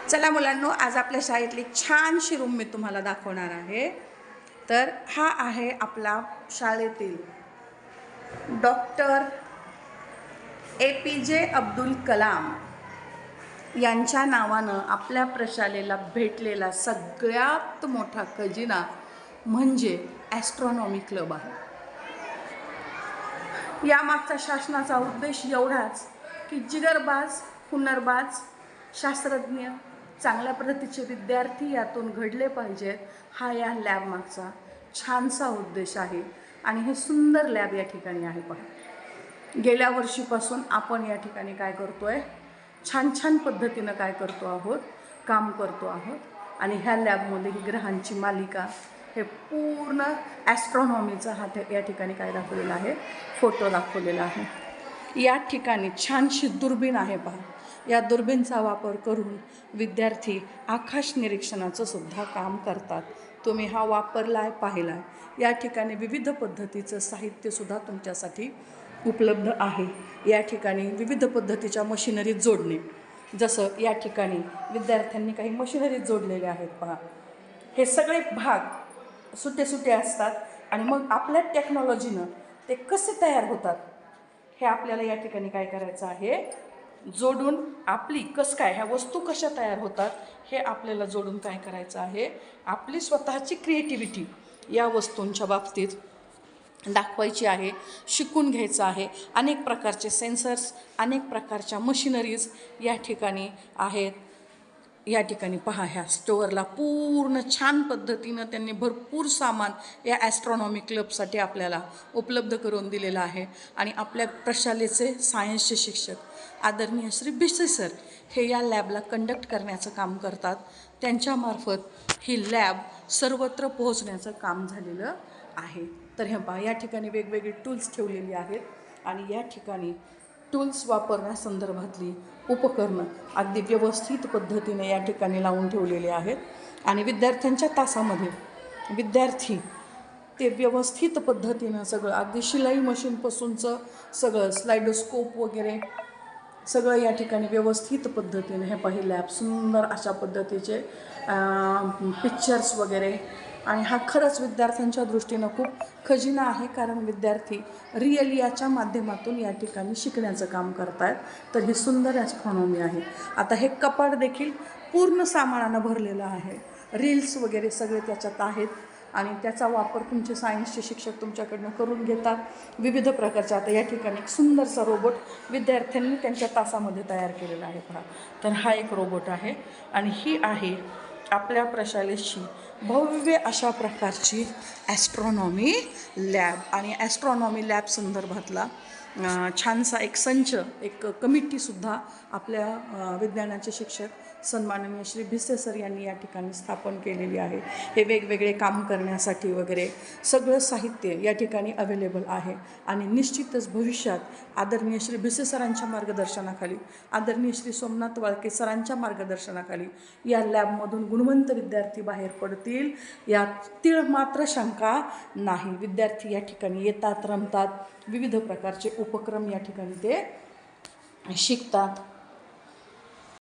चला मुलांनो, आज आपल्या शाळेतली छानशी रूम मी तुम्हाला दाखवणार आहे. तर हा आहे आपला शाळेतील डॉक्टर APJ अब्दुल कलाम यांच्या नावानं आपल्या प्रशालेला भेटलेला सगळ्यात मोठा खजिना म्हणजे ॲस्ट्रॉनॉमी क्लब आहे. यामागचा शासनाचा उद्देश एवढाच की जिगरबाज, हुनरबाज, शास्त्रज्ञ, चांगल्या प्रतीचे विद्यार्थी यातून घडले पाहिजेत, हा या लॅब मागचा छानसा उद्देश आहे. आणि हे सुंदर लॅब या ठिकाणी आहे. पहा, गेल्या वर्षीपासून आपण या ठिकाणी काय करतोय, छान छान पद्धतीनं काय करतो आहोत, काम करतो आहोत. आणि ह्या लॅबमध्ये ही ग्रहांची मालिका, हे पूर्ण ॲस्ट्रॉनॉमीचा हा या ठिकाणी काय दाखवलेला आहे, फोटो दाखवलेला आहे. या ठिकाणी छानशी दुर्बीण आहे. पहा, या दुर्बीणचा वापर करून विद्यार्थी आकाश निरीक्षणाचं सुद्धा काम करतात. तुम्ही हा वापरलाय, पाहिलाय. या ठिकाणी विविध पद्धतीचं साहित्यसुद्धा तुमच्यासाठी उपलब्ध आहे. या ठिकाणी विविध पद्धतीच्या मशिनरीज जोडणे, जसं या ठिकाणी विद्यार्थ्यांनी काही मशिनरीज जोडलेल्या आहेत. पहा, हे सगळे भाग सुटे असतात आणि मग आपल्या टेक्नॉलॉजीनं ते कसे तयार होतात हे आपल्याला या ठिकाणी काय करायचं आहे, जोडून आपली काय ह्या वस्तू कशा तयार होतात हे आपल्याला जोडून काय करायचं आहे, आपली स्वतःची क्रिएटिव्हिटी या वस्तूंच्या बाबतीत दाखवायची आहे, शिकून घ्यायचं आहे. अनेक प्रकारचे सेन्सर्स, अनेक प्रकारच्या मशिनरीज या ठिकाणी आहेत. या ठिकाणी पहा, ह्या स्टोअरला पूर्ण छान पद्धतीनं त्यांनी भरपूर सामान या ॲस्ट्रॉनॉमी क्लबसाठी आपल्याला उपलब्ध करून दिलेलं आहे. आणि आपल्या प्रशालेचे सायन्सचे शिक्षक आदरणीय श्री भिसे सर हे या लॅबला कंडक्ट करण्याचं काम करतात. त्यांच्यामार्फत ही लॅब सर्वत्र पोहोचण्याचं काम झालेलं आहे. तर हे पहा, या ठिकाणी वेगवेगळी टूल्स ठेवलेली आहेत आणि या ठिकाणी टूल्स वापरण्यासंदर्भातली उपकरणं अगदी व्यवस्थित पद्धतीने या ठिकाणी लावून ठेवलेले आहेत. आणि विद्यार्थ्यांच्या तासामध्ये विद्यार्थी ते व्यवस्थित पद्धतीनं सगळं, अगदी शिलाई मशीनपासूनचं सगळं, स्लायडोस्कोप वगैरे सगळं या ठिकाणी व्यवस्थित पद्धतीने हे पाहिलं लॅब, सुंदर अशा पद्धतीचे पिक्चर्स वगैरे. आणि हा खरंच विद्यार्थ्यांच्या दृष्टीनं खूप खजिना आहे, कारण विद्यार्थी रिअल याच्या माध्यमातून या ठिकाणी शिकण्याचं काम करत आहेत. तर ही सुंदर ॲस्ट्रॉनॉमी आहे. आता हे कपाट देखील पूर्ण सामानानं भरलेलं आहे. रील्स वगैरे सगळे त्याच्यात आहेत आणि त्याचा वापर तुमचे सायन्सचे शिक्षक तुमच्याकडनं करून घेतात. विविध प्रकारचे आता या ठिकाणी एक सुंदरसा रोबोट विद्यार्थ्यांनी त्यांच्या तासामध्ये तयार केलेला आहे. पहा, तर हा एक रोबोट आहे आणि ही आहे आपल्या प्रशालेची भव्य अशा प्रकारची ॲस्ट्रॉनॉमी लॅब. आणि ॲस्ट्रॉनॉमी लॅब संदर्भातला छानसा एक संच, एक कमिटीसुद्धा आपल्या विज्ञानाचे शिक्षक सन्माननीय श्री भिसे सर यांनी या ठिकाणी स्थापन केलेली आहे. हे वेगवेगळे काम करण्यासाठी वगैरे सगळं साहित्य या ठिकाणी अवेलेबल आहे. आणि निश्चितच भविष्यात आदरणीय श्री भिसे सरांच्या मार्गदर्शनाखाली, आदरणीय श्री सोमनाथ वाळके सरांच्या मार्गदर्शनाखाली या लॅबमधून गुणवंत विद्यार्थी बाहेर पडतील, यात तीळ मात्र शंका नाही. विद्यार्थी या ठिकाणी येतात, रमतात, विविध प्रकारचे उपक्रम या ठिकाणी ते शिकतात.